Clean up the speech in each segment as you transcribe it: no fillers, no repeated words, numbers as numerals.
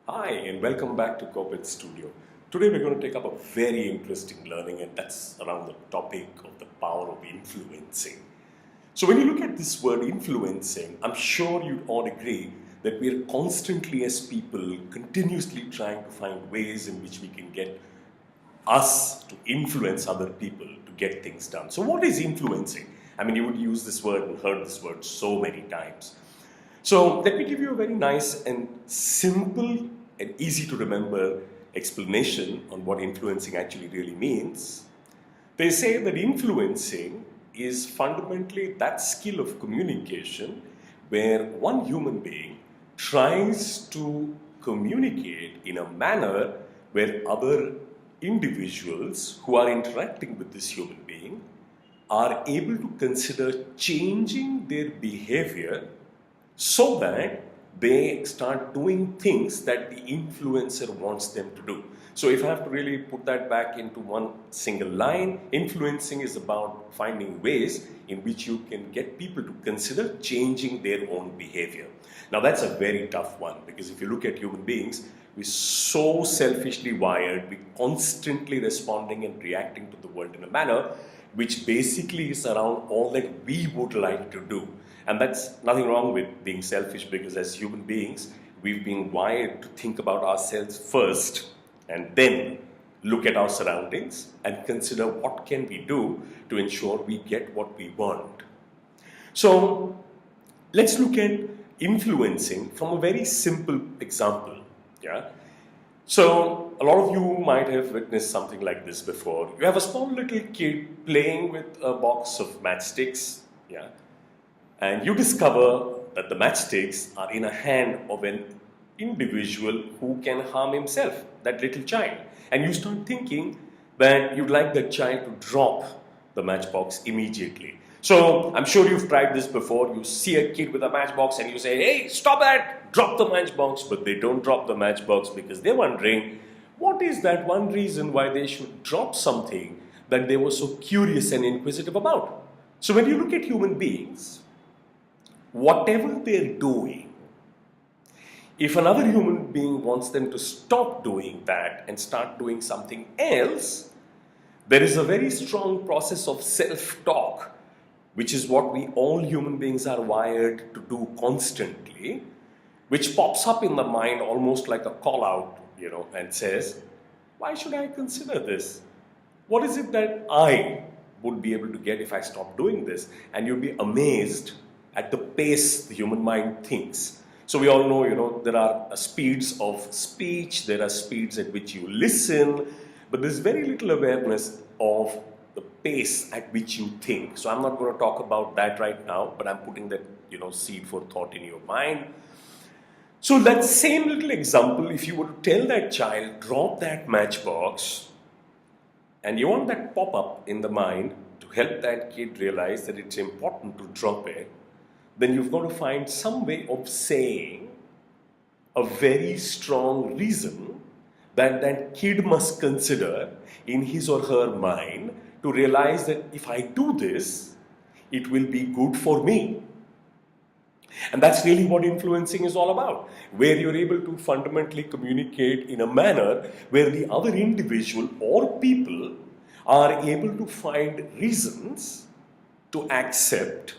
Hi, and welcome back to Corporate Studio. Today we're going to take up a very interesting learning, and that's around the topic of the power of influencing. So, when you look at this word influencing, I'm sure you'd all agree that we're constantly, as people, continuously trying to find ways in which we can get us to influence other people to get things done. So, what is influencing? I mean, you would use this word and heard this word so many times. So let me give you a very nice and simple and easy to remember explanation on what influencing actually really means. They say that influencing is fundamentally that skill of communication where one human being tries to communicate in a manner where other individuals who are interacting with this human being are able to consider changing their behavior so that they start doing things that the influencer wants them to do. So if I have to really put that back into one single line, influencing is about finding ways in which you can get people to consider changing their own behavior. Now that's a very tough one, because if you look at human beings, we're so selfishly wired, we're constantly responding and reacting to the world in a manner which basically is around all that we would like to do. And that's nothing wrong with being selfish, because as human beings, we've been wired to think about ourselves first and then look at our surroundings and consider what can we do to ensure we get what we want. So let's look at influencing from a very simple example. Yeah. So a lot of you might have witnessed something like this before. You have a small little kid playing with a box of matchsticks. Yeah. And you discover that the matchsticks are in a hand of an individual who can harm himself, that little child. And you start thinking that you'd like that child to drop the matchbox immediately. So I'm sure you've tried this before. You see a kid with a matchbox and you say, "Hey, stop that, drop the matchbox." But they don't drop the matchbox because they're wondering, what is that one reason why they should drop something that they were so curious and inquisitive about? So when you look at human beings, whatever they're doing, if another human being wants them to stop doing that and start doing something else, there is a very strong process of self-talk, which is what we all human beings are wired to do constantly, which pops up in the mind almost like a call out, and says, why should I consider this? What is it that I would be able to get if I stop doing this? And you'll be amazed at the pace the human mind thinks. So we all know, there are speeds of speech, there are speeds at which you listen, but there's very little awareness of the pace at which you think. So I'm not going to talk about that right now, but I'm putting that, seed for thought in your mind. So that same little example, if you were to tell that child, drop that matchbox, and you want that pop-up in the mind to help that kid realize that it's important to drop it, then you've got to find some way of saying a very strong reason that that kid must consider in his or her mind to realize that if I do this, it will be good for me. And that's really what influencing is all about, where you're able to fundamentally communicate in a manner where the other individual or people are able to find reasons to accept,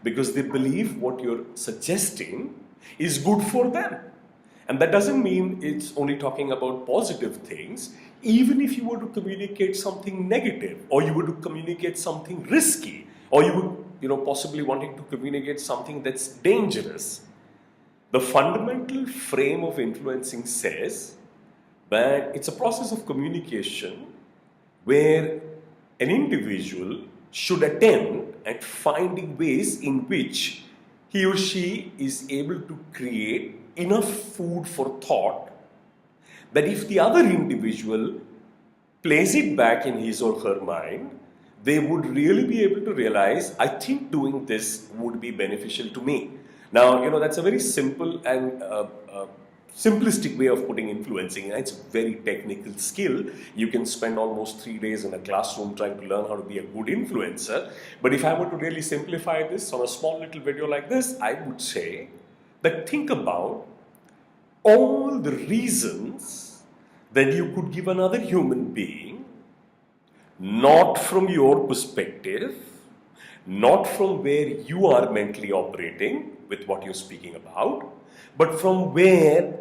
because they believe what you're suggesting is good for them. And that doesn't mean it's only talking about positive things. Even if you were to communicate something negative, or you were to communicate something risky, or you would, possibly wanting to communicate something that's dangerous, the fundamental frame of influencing says that it's a process of communication where an individual should attempt at finding ways in which he or she is able to create enough food for thought that if the other individual plays it back in his or her mind, they would really be able to realize, I think doing this would be beneficial to me. Now, that's a very simple and simplistic way of putting influencing, and it's a very technical skill. You can spend almost 3 days in a classroom trying to learn how to be a good influencer. But if I were to really simplify this on a small little video like this, I would say that think about all the reasons that you could give another human being, not from your perspective, not from where you are mentally operating with what you're speaking about, but from where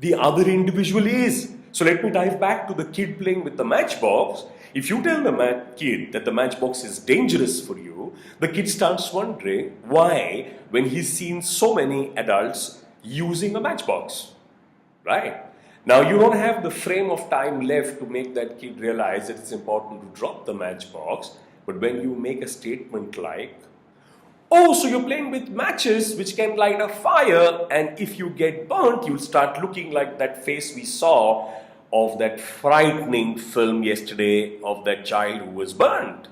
the other individual is. So let me dive back to the kid playing with the matchbox. If you tell the kid that the matchbox is dangerous for you, the kid starts wondering why when he's seen so many adults using a matchbox, right? Now you don't have the frame of time left to make that kid realize that it's important to drop the matchbox, but when you make a statement like, oh, so you're playing with matches which can light a fire, and if you get burnt, you'll start looking like that face we saw of that frightening film yesterday of that child who was burnt.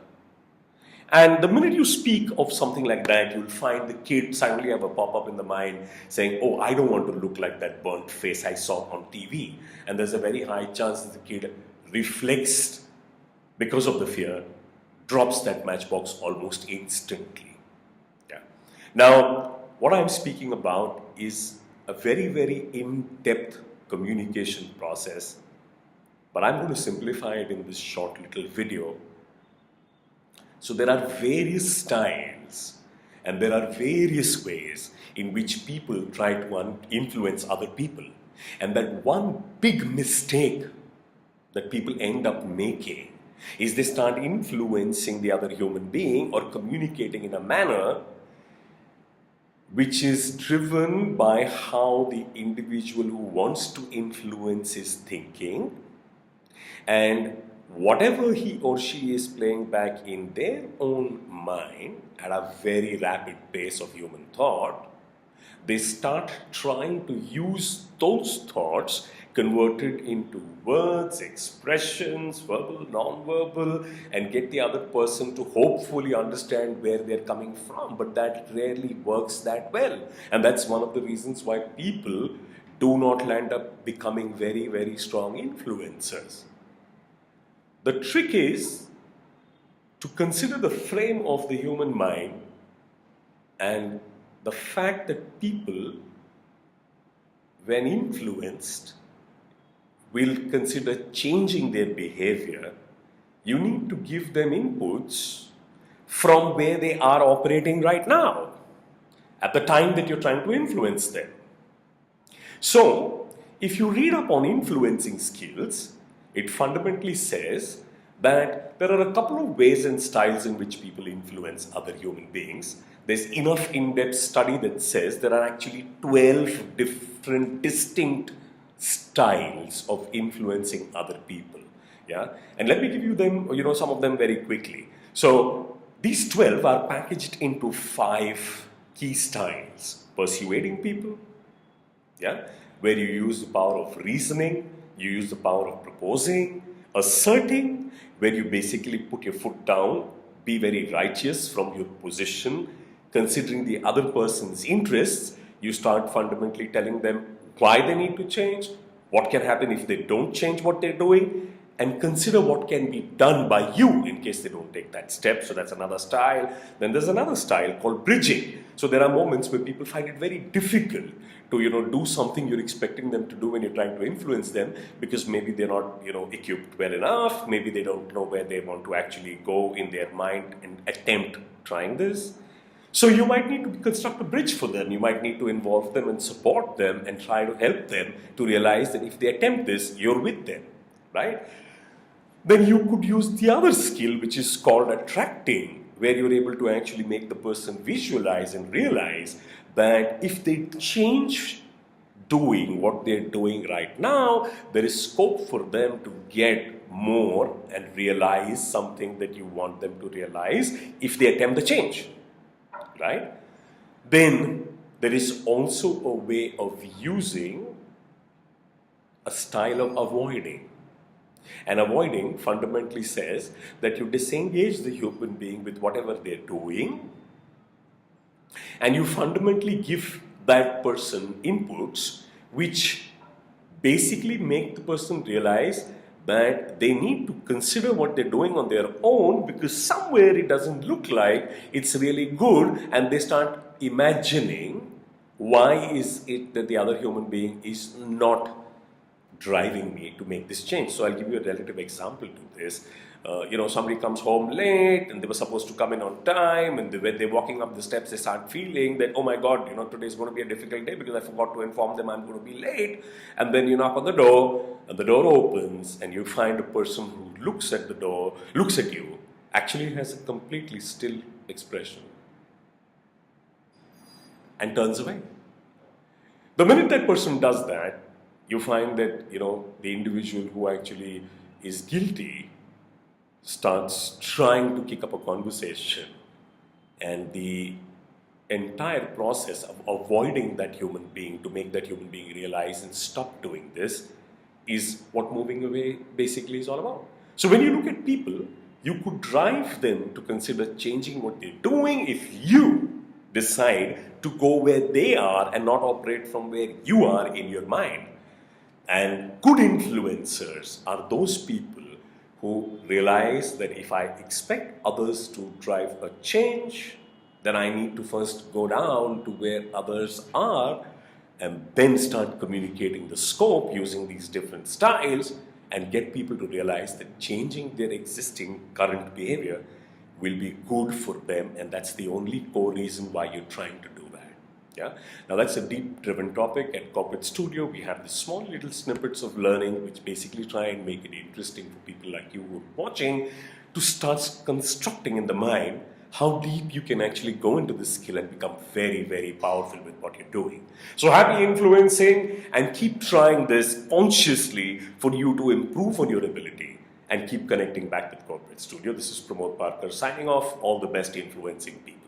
And the minute you speak of something like that, you'll find the kid suddenly have a pop-up in the mind saying, oh, I don't want to look like that burnt face I saw on TV. And there's a very high chance that the kid reflects because of the fear, drops that matchbox almost instantly. Yeah. Now, what I'm speaking about is a very, very in-depth communication process, but I'm going to simplify it in this short little video. So there are various styles and there are various ways in which people try to influence other people. And that one big mistake that people end up making is they start influencing the other human being or communicating in a manner which is driven by how the individual who wants to influence is thinking, and whatever he or she is playing back in their own mind at a very rapid pace of human thought, they start trying to use those thoughts converted into words, expressions, verbal, non-verbal, and get the other person to hopefully understand where they're coming from. But that rarely works that well. And that's one of the reasons why people do not land up becoming very, very strong influencers. The trick is to consider the frame of the human mind and the fact that people, when influenced, will consider changing their behavior. You need to give them inputs from where they are operating right now, at the time that you're trying to influence them. So, if you read up on influencing skills, it fundamentally says that there are a couple of ways and styles in which people influence other human beings. There's enough in-depth study that says there are actually 12 different distinct styles of influencing other people. Yeah? And let me give you them, some of them very quickly. So these 12 are packaged into 5 key styles. Persuading people, yeah, where you use the power of reasoning, you use the power of proposing. Asserting, where you basically put your foot down, be very righteous from your position, considering the other person's interests. You start fundamentally telling them why they need to change, what can happen if they don't change what they're doing, and consider what can be done by you in case they don't take that step. So that's another style. Then there's another style called bridging. So there are moments where people find it very difficult to do something you're expecting them to do when you're trying to influence them, because maybe they're not equipped well enough, maybe they don't know where they want to actually go in their mind and attempt trying this. So you might need to construct a bridge for them. You might need to involve them and support them and try to help them to realize that if they attempt this, you're with them, right? Then you could use the other skill, which is called attracting, where you're able to actually make the person visualize and realize that if they change doing what they're doing right now, there is scope for them to get more and realize something that you want them to realize if they attempt the change, right? Then there is also a way of using a style of avoiding. And avoiding fundamentally says that you disengage the human being with whatever they're doing, and you fundamentally give that person inputs which basically make the person realize that they need to consider what they're doing on their own, because somewhere it doesn't look like it's really good, and they start imagining why is it that the other human being is not driving me to make this change? So I'll give you a relative example to this. Somebody comes home late and they were supposed to come in on time, and when they're walking up the steps, they start feeling that, oh my God, today is going to be a difficult day because I forgot to inform them I'm going to be late. And then you knock on the door, and the door opens, and you find a person who looks at the door, looks at you, actually has a completely still expression and turns away. The minute that person does that, you find that, the individual who actually is guilty starts trying to kick up a conversation, and the entire process of avoiding that human being to make that human being realize and stop doing this is what moving away basically is all about. So when you look at people, you could drive them to consider changing what they're doing if you decide to go where they are and not operate from where you are in your mind. And good influencers are those people who realize that if I expect others to drive a change, then I need to first go down to where others are and then start communicating the scope using these different styles and get people to realize that changing their existing current behavior will be good for them, and that's the only core reason why you're trying to do that. Yeah. Now that's a deep driven topic. At Corporate Studio, we have these small little snippets of learning which basically try and make it interesting for people like you who are watching to start constructing in the mind how deep you can actually go into this skill and become very, very powerful with what you're doing. So happy influencing, and keep trying this consciously for you to improve on your ability and keep connecting back with Corporate Studio. This is Pramod Parker signing off. All the best influencing people.